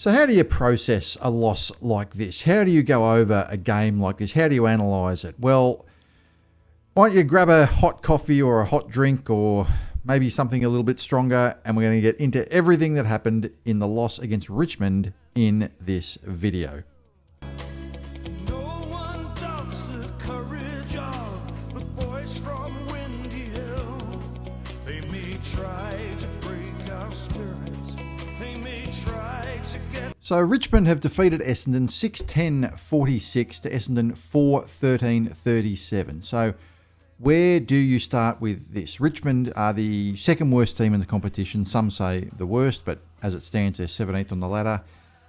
So how do you process a loss like this? How do you go over a game like this? How do you analyse it? Well, why don't you grab a hot coffee or a hot drink or maybe something a little bit stronger, and we're going to get into everything that happened in the loss against Richmond in this video. So Richmond have defeated Essendon 6-10-46 to Essendon 4-13-37. So where do you start with this? Richmond are the second worst team in the competition. Some say the worst, but as it stands, they're 17th on the ladder.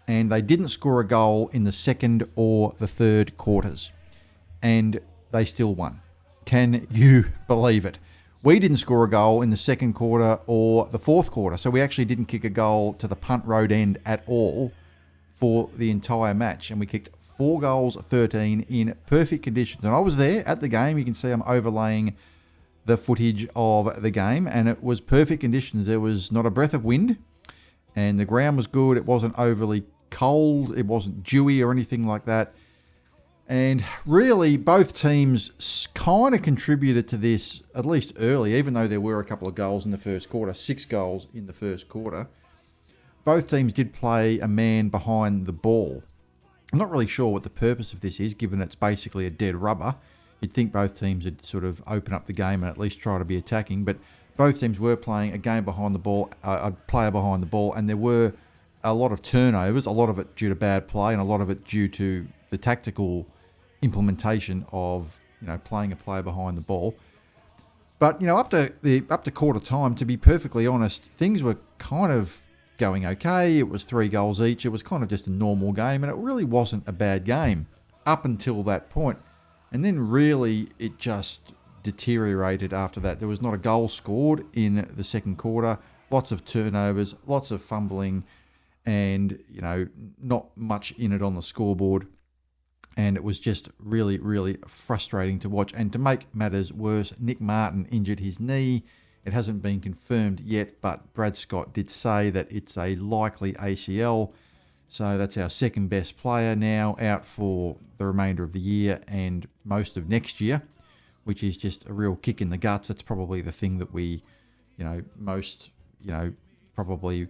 And they didn't score a goal in the second or the third quarters. And they still won. Can you believe it? We didn't score a goal in the second quarter or the fourth quarter. So we actually didn't kick a goal to the punt road end at all for the entire match, and we kicked 4 goals, 13 in perfect conditions. And I was there at the game. You can see I'm overlaying the footage of the game, and it was perfect conditions. There was not a breath of wind, and the ground was good. It wasn't overly cold. It wasn't dewy or anything like that. And really, both teams kind of contributed to this, at least early, even though there were a couple of goals in the first quarter, 6 goals in the first quarter. Both teams did play a man behind the ball. I'm not really sure what the purpose of this is, given it's basically a dead rubber. You'd think both teams would sort of open up the game and at least try to be attacking, but both teams were playing a game behind the ball, a player behind the ball, and there were a lot of turnovers, a lot of it due to bad play and a lot of it due to the tactical implementation of, playing a player behind the ball. But, up to quarter time, to be perfectly honest, things were kind of going okay. It was 3 goals each. It was kind of just a normal game, and it really wasn't a bad game up until that point. And then really it just deteriorated after that. There was not a goal scored in the second quarter. Lots of turnovers, lots of fumbling, and, not much in it on the scoreboard. And it was just really, really frustrating to watch. And to make matters worse, Nick Martin injured his knee. It hasn't been confirmed yet, but Brad Scott did say that it's a likely ACL. So that's our second best player now, out for the remainder of the year and most of next year, which is just a real kick in the guts. That's probably the thing that we, most, probably,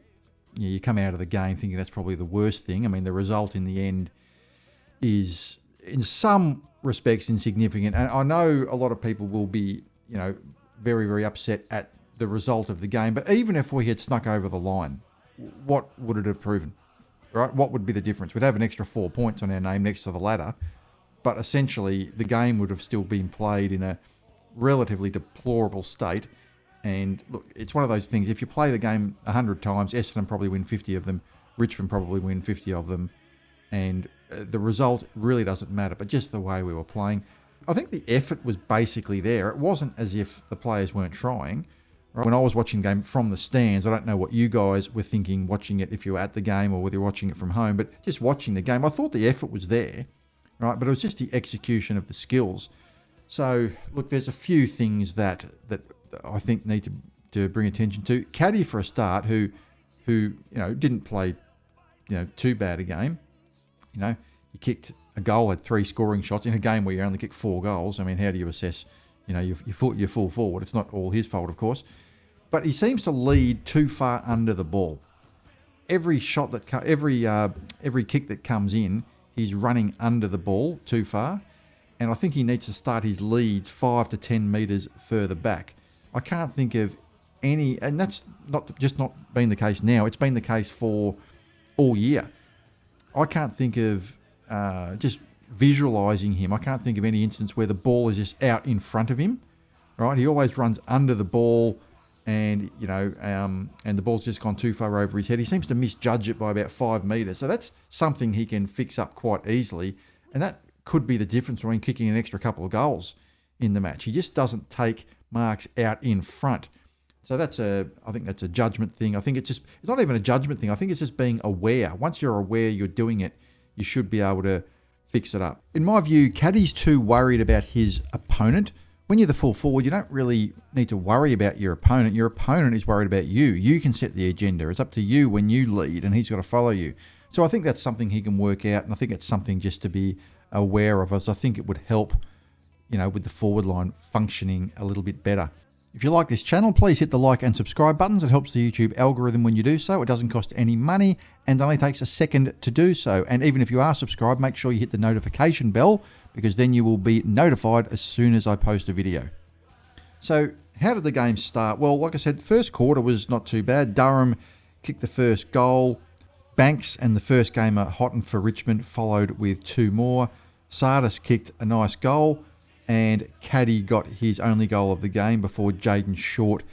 you come out of the game thinking that's probably the worst thing. I mean, the result in the end is in some respects insignificant. And I know a lot of people will be, very, very upset at the result of the game. But even if we had snuck over the line, what would it have proven? Right? What would be the difference? We'd have an extra 4 points on our name next to the ladder. But essentially, the game would have still been played in a relatively deplorable state. And look, it's one of those things. If you play the game 100 times, Essendon probably win 50 of them. Richmond probably win 50 of them. And the result really doesn't matter, but just the way we were playing. I think the effort was basically there. It wasn't as if the players weren't trying. Right? When I was watching the game from the stands, I don't know what you guys were thinking watching it if you were at the game or whether you're watching it from home, but just watching the game, I thought the effort was there, right? But it was just the execution of the skills. So, look, there's a few things that I think need to bring attention to. Caddy, for a start, who didn't play too bad a game. He kicked a goal, had 3 scoring shots in a game where you only kicked 4 goals. I mean, how do you assess, your full forward? It's not all his fault, of course. But he seems to lead too far under the ball. Every shot every kick that comes in, he's running under the ball too far. And I think he needs to start his leads 5 to 10 metres further back. I can't think of any, and that's not been the case now. It's been the case for all year. I can't think of, just visualising him, I can't think of any instance where the ball is just out in front of him, right? He always runs under the ball and the ball's just gone too far over his head. He seems to misjudge it by about 5 metres. So that's something he can fix up quite easily. And that could be the difference between kicking an extra couple of goals in the match. He just doesn't take marks out in front. So I think that's a judgment thing. I think it's not even a judgment thing. I think it's just being aware. Once you're aware you're doing it, you should be able to fix it up. In my view, Caddy's too worried about his opponent. When you're the full forward, you don't really need to worry about your opponent. Your opponent is worried about you. You can set the agenda. It's up to you when you lead, and he's got to follow you. So I think that's something he can work out, and I think it's something just to be aware of, as I think it would help, with the forward line functioning a little bit better. If you like this channel, please hit the like and subscribe buttons. It helps the YouTube algorithm when you do so. It doesn't cost any money and only takes a second to do so. And even if you are subscribed, make sure you hit the notification bell, because then you will be notified as soon as I post a video. So how did the game start? Well, like I said, the first quarter was not too bad. Durham kicked the first goal. Banks and the first gamer Houghton for Richmond followed with 2 more. Sardis kicked a nice goal, and Caddy got his only goal of the game before Jaden Short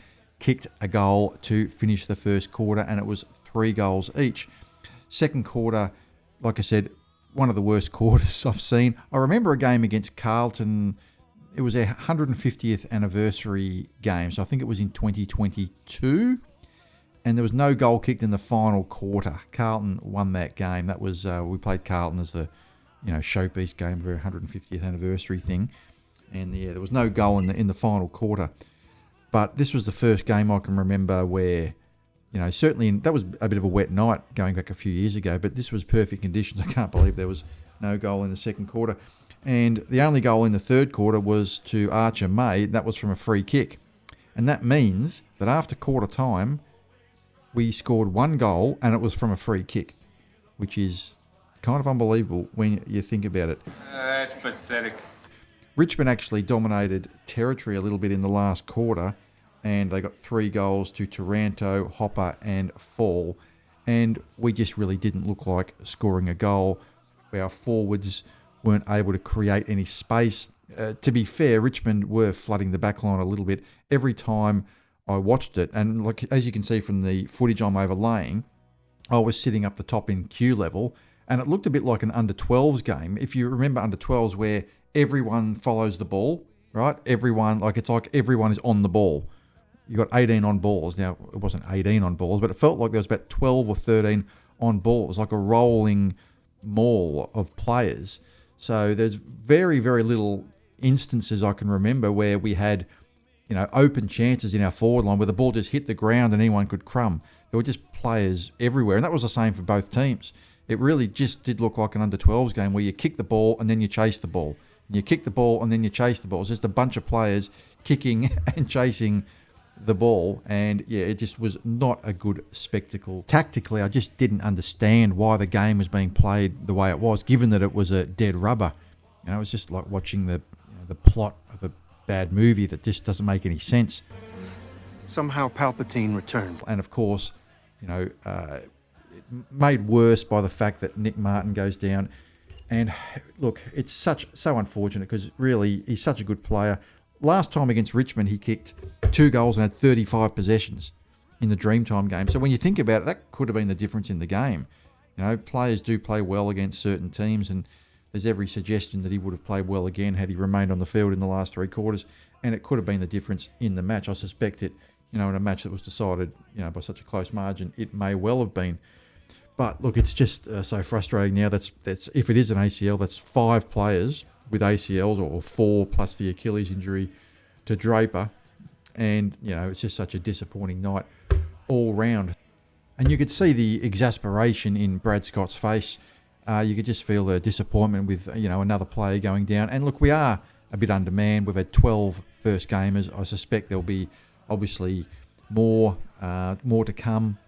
kicked a goal to finish the first quarter, and it was 3 goals each. Second quarter, like I said, one of the worst quarters I've seen. I remember a game against Carlton. It was their 150th anniversary game, so I think it was in 2022, and there was no goal kicked in the final quarter. Carlton won that game. That was we played Carlton as the showpiece game for a 150th anniversary thing, and there was no goal in the final quarter. But this was the first game I can remember where, certainly that was a bit of a wet night going back a few years ago, but this was perfect conditions. I can't believe there was no goal in the second quarter. And the only goal in the third quarter was to Archer May. That was from a free kick. And that means that after quarter time, we scored 1 goal, and it was from a free kick, which is kind of unbelievable when you think about it. That's pathetic. Richmond actually dominated territory a little bit in the last quarter, and they got 3 goals to Taranto, Hopper and Fall. And we just really didn't look like scoring a goal. Our forwards weren't able to create any space. To be fair, Richmond were flooding the back line a little bit every time I watched it. And like, as you can see from the footage I'm overlaying, I was sitting up the top in Q level, and it looked a bit like an under-12s game. If you remember under-12s, where everyone follows the ball, right? It's like everyone is on the ball. You got 18 on balls. Now, it wasn't 18 on balls, but it felt like there was about 12 or 13 on balls, like a rolling maul of players. So there's very, very little instances I can remember where we had, open chances in our forward line where the ball just hit the ground and anyone could crumb. There were just players everywhere, and that was the same for both teams. It really just did look like an under-12s game where you kick the ball and then you chase the ball. And you kick the ball and then you chase the ball. It's just a bunch of players kicking and chasing the ball, and it just was not a good spectacle. Tactically, I just didn't understand why the game was being played the way it was, given that it was a dead rubber. It was just like watching the plot of a bad movie that just doesn't make any sense. Somehow Palpatine returned. And of course, it made worse by the fact that Nick Martin goes down. And look, it's so unfortunate, because really he's such a good player. Last time against Richmond, he kicked 2 goals and had 35 possessions in the Dreamtime game. So when you think about it, that could have been the difference in the game. Players do play well against certain teams, and there's every suggestion that he would have played well again had he remained on the field in the last 3 quarters, and it could have been the difference in the match. I suspect it, in a match that was decided, by such a close margin, it may well have been. But look, it's just so frustrating now. That's if it is an ACL, that's 5 players with ACLs, or 4 plus the Achilles injury to Draper. And, it's just such a disappointing night all round. And you could see the exasperation in Brad Scott's face. You could just feel the disappointment with, another player going down. And look, we are a bit undermanned. We've had 12 first gamers. I suspect there'll be obviously more to come.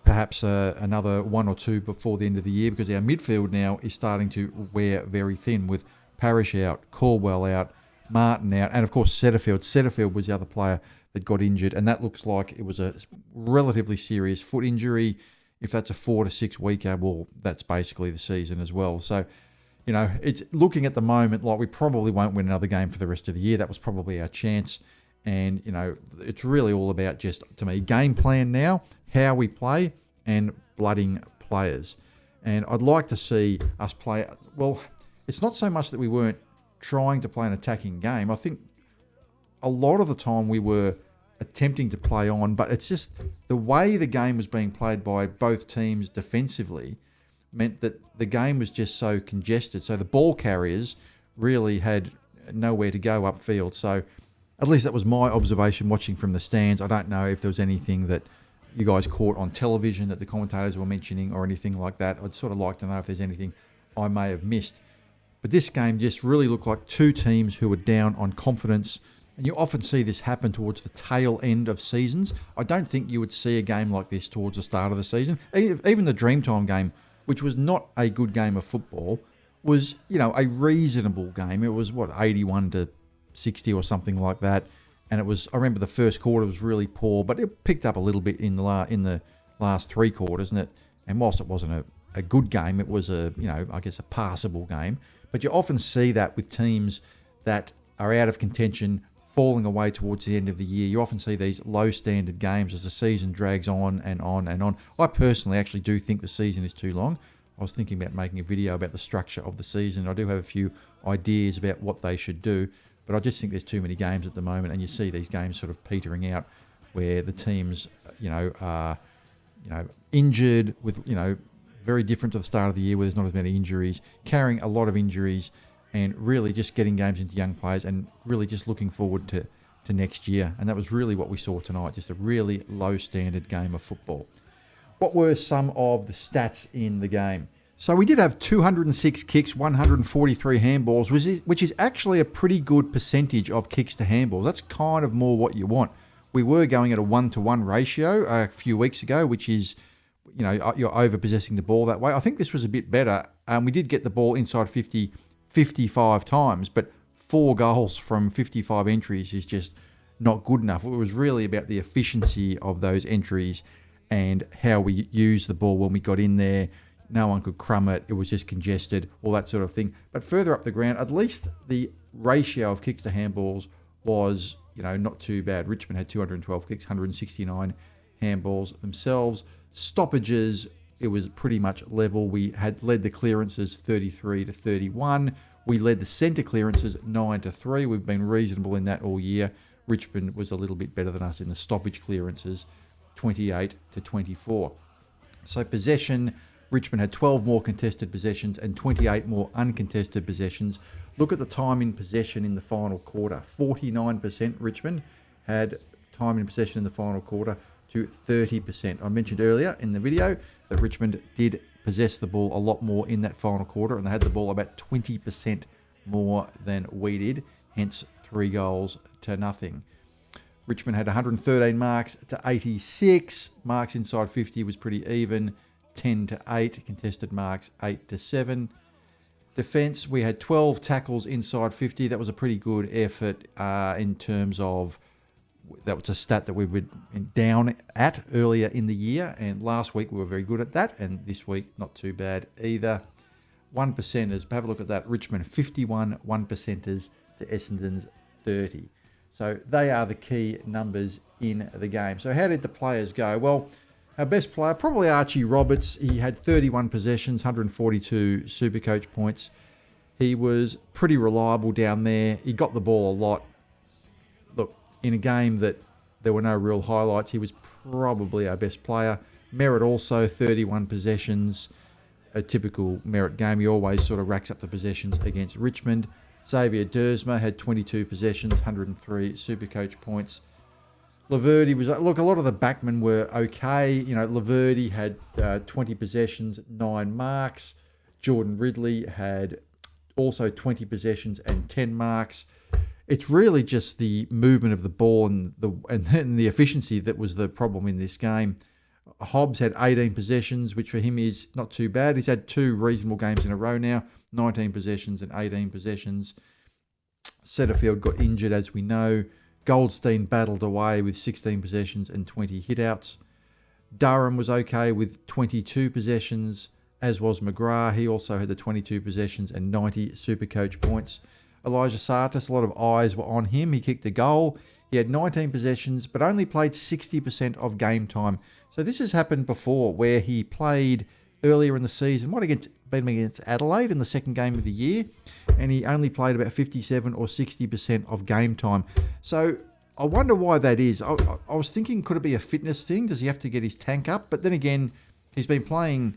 Perhaps another 1 or 2 before the end of the year, because our midfield now is starting to wear very thin, with Parrish out, Caldwell out, Martin out, and of course Setterfield. Setterfield was the other player that got injured, and that looks like it was a relatively serious foot injury. If that's a 4 to 6 weeker, well, that's basically the season as well. So, it's looking at the moment like we probably won't win another game for the rest of the year. That was probably our chance. And, it's really all about just, to me, game plan now, how we play, and blooding players. And I'd like to see us play, well, it's not so much that we weren't trying to play an attacking game. I think a lot of the time we were attempting to play on, but it's just the way the game was being played by both teams defensively meant that the game was just so congested. So the ball carriers really had nowhere to go upfield. So at least that was my observation watching from the stands. I don't know if there was anything that you guys caught on television that the commentators were mentioning or anything like that. I'd sort of like to know if there's anything I may have missed. But this game just really looked like two teams who were down on confidence. And you often see this happen towards the tail end of seasons. I don't think you would see a game like this towards the start of the season. Even the Dreamtime game, which was not a good game of football, was, a reasonable game. It was, 81 to 60 or something like that. And it was, I remember the first quarter was really poor, but it picked up a little bit in the last three quarters. And whilst it wasn't a good game, it was a passable game. But you often see that with teams that are out of contention, falling away towards the end of the year. You often see these low standard games as the season drags on and on and on. I personally actually do think the season is too long. I was thinking about making a video about the structure of the season. I do have a few ideas about what they should do, but I just think there's too many games at the moment, and you see these games sort of petering out where the teams, are, injured with, very different to the start of the year where there's not as many injuries, carrying a lot of injuries, and really just getting games into young players and really just looking forward to next year. And that was really what we saw tonight, just a really low standard game of football. What were some of the stats in the game? So we did have 206 kicks, 143 handballs, which is actually a pretty good percentage of kicks to handballs. That's kind of more what you want. We were going at a 1-to-1 ratio a few weeks ago, which is, you're over-possessing the ball that way. I think this was a bit better. We did get the ball inside 50 55 times, but 4 goals from 55 entries is just not good enough. It was really about the efficiency of those entries and how we used the ball when we got in there. No one could crumb it. It was just congested, all that sort of thing. But further up the ground, at least the ratio of kicks to handballs was, not too bad. Richmond had 212 kicks, 169 handballs themselves. Stoppages, it was pretty much level. We had led the clearances 33 to 31. We led the centre clearances 9 to 3. We've been reasonable in that all year. Richmond was a little bit better than us in the stoppage clearances, 28 to 24. So possession, Richmond had 12 more contested possessions and 28 more uncontested possessions. Look at the time in possession in the final quarter. 49% Richmond had time in possession in the final quarter to 30%. I mentioned earlier in the video that Richmond did possess the ball a lot more in that final quarter, and they had the ball about 20% more than we did, hence 3 goals to nothing. Richmond had 113 marks to 86. Marks inside 50 was pretty even, 10 to 8. Contested marks 8 to 7. Defence, we had 12 tackles inside 50. That was a pretty good effort in terms of, that was a stat that we were down at earlier in the year, and last week we were very good at that, and this week not too bad either. 1%ers, have a look at that. Richmond 51 1%ers to Essendon's 30. So they are the key numbers in the game. So how did the players go? Well, our best player, probably Archie Roberts. He had 31 possessions, 142 Supercoach points. He was pretty reliable down there. He got the ball a lot. Look, in a game that there were no real highlights, he was probably our best player. Merritt also, 31 possessions. A typical Merritt game. He always sort of racks up the possessions against Richmond. Xavier Dersma had 22 possessions, 103 Supercoach points. Laverty was, look, a lot of the backmen were okay. Laverty had 20 possessions, 9 marks. Jordan Ridley had also 20 possessions and 10 marks. It's really just the movement of the ball and the efficiency that was the problem in this game. Hobbs had 18 possessions, which for him is not too bad. He's had 2 reasonable games in a row now, 19 possessions and 18 possessions. Setterfield got injured, as we know. Goldstein battled away with 16 possessions and 20 hitouts. Durham was okay with 22 possessions, as was McGrath. He also had the 22 possessions and 90 Supercoach points. Elijah Sartis, a lot of eyes were on him. He kicked a goal. He had 19 possessions, but only played 60% of game time. So this has happened before, where he played earlier in the season, might have been against Adelaide in the second game of the year, and he only played about 57 or 60% of game time. So I wonder why that is. I was thinking, could it be a fitness thing? Does he have to get his tank up? But then again, he's been playing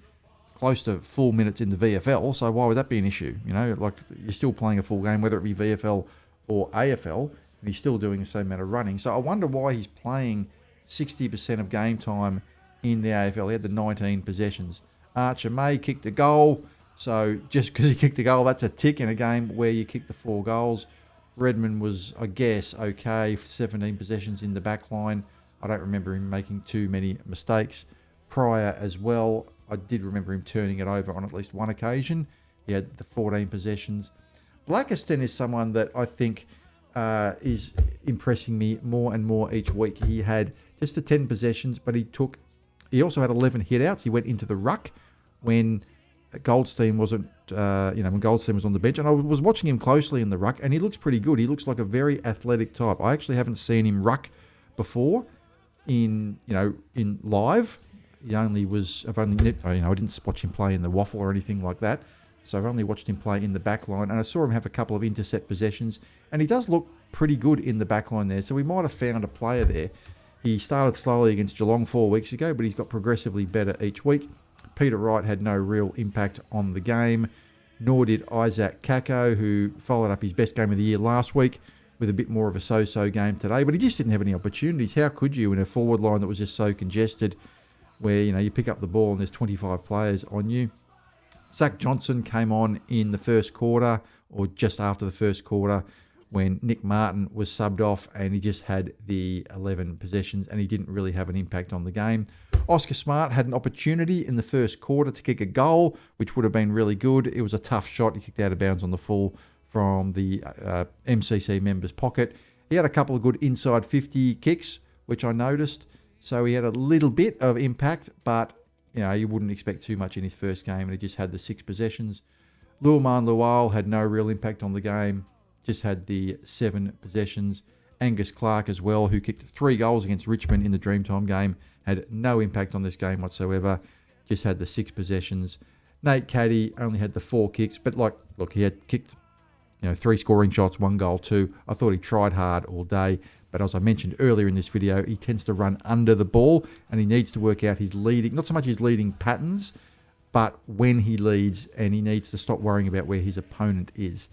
close to full minutes in the VFL, so why would that be an issue? Like, you're still playing a full game, whether it be VFL or AFL, and he's still doing the same amount of running. So I wonder why he's playing 60% of game time in the AFL. He had the 19 possessions. Archer May kicked a goal. So just because he kicked a goal, that's a tick in a game where you kick the 4 goals. Redmond was, I guess, okay for 17 possessions in the back line. I don't remember him making too many mistakes. Pryor as well, I did remember him turning it over on at least one occasion. He had the 14 possessions. Blackiston is someone that I think is impressing me more and more each week. He had just the 10 possessions, but he also had 11 hit-outs. He went into the ruck when Goldstein wasn't, when Goldstein was on the bench. And I was watching him closely in the ruck, and he looks pretty good. He looks like a very athletic type. I actually haven't seen him ruck before in live. I didn't watch him play in the waffle or anything like that. So I've only watched him play in the back line, and I saw him have a couple of intercept possessions, and he does look pretty good in the back line there. So we might have found a player there. He started slowly against Geelong 4 weeks ago, but he's got progressively better each week. Peter Wright had no real impact on the game, nor did Isaac Kako, who followed up his best game of the year last week with a bit more of a so-so game today, but he just didn't have any opportunities. How could you in a forward line that was just so congested where, you pick up the ball and there's 25 players on you? Zach Johnson came on in the first quarter, or just after the first quarter, when Nick Martin was subbed off, and he just had the 11 possessions, and he didn't really have an impact on the game. Oscar Smart had an opportunity in the first quarter to kick a goal, which would have been really good. It was a tough shot. He kicked out of bounds on the full from the MCC member's pocket. He had a couple of good inside 50 kicks, which I noticed. So he had a little bit of impact, but you wouldn't expect too much in his first game, and he just had the 6 possessions. Luaman Lual had no real impact on the game, just had the 7 possessions. Angus Clark as well, who kicked 3 goals against Richmond in the Dreamtime game, had no impact on this game whatsoever, just had the 6 possessions. Nate Caddy only had the 4 kicks, but he had kicked 3 scoring shots, 1 goal, 2. I thought he tried hard all day. But as I mentioned earlier in this video, he tends to run under the ball, and he needs to work out his leading, not so much his leading patterns, but when he leads, and he needs to stop worrying about where his opponent is.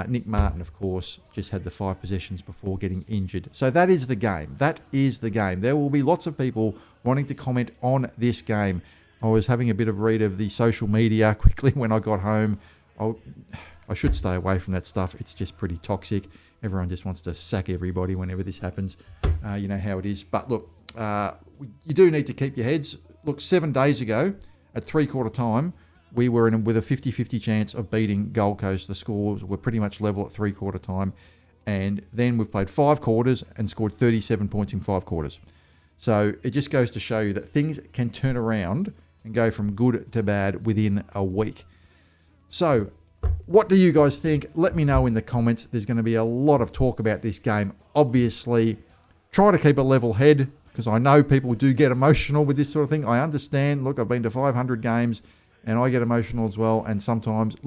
Nick Martin, of course, just had the 5 possessions before getting injured. So that is the game. That is the game. There will be lots of people wanting to comment on this game. I was having a bit of read of the social media quickly when I got home. I should stay away from that stuff. It's just pretty toxic. Everyone just wants to sack everybody whenever this happens. You know how it is. But look, you do need to keep your heads. Look, 7 days ago, at 3/4 time, we were in with a 50-50 chance of beating Gold Coast. The scores were pretty much level at 3/4 time. And then we've played 5 quarters and scored 37 points in 5 quarters. So it just goes to show you that things can turn around and go from good to bad within a week. So what do you guys think? Let me know in the comments. There's going to be a lot of talk about this game. Obviously, try to keep a level head, because I know people do get emotional with this sort of thing. I understand. Look, I've been to 500 games and I get emotional as well. And sometimes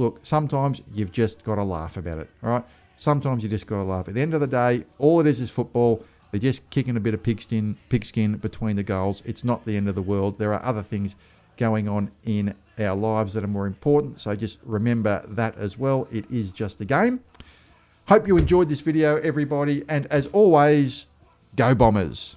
you've just got to laugh about it. All right. Sometimes you just got to laugh. At the end of the day, all it is football. They're just kicking a bit of pigskin between the goals. It's not the end of the world. There are other things going on in our lives that are more important. So just remember that as well. It is just a game. Hope you enjoyed this video, everybody. And as always, go Bombers.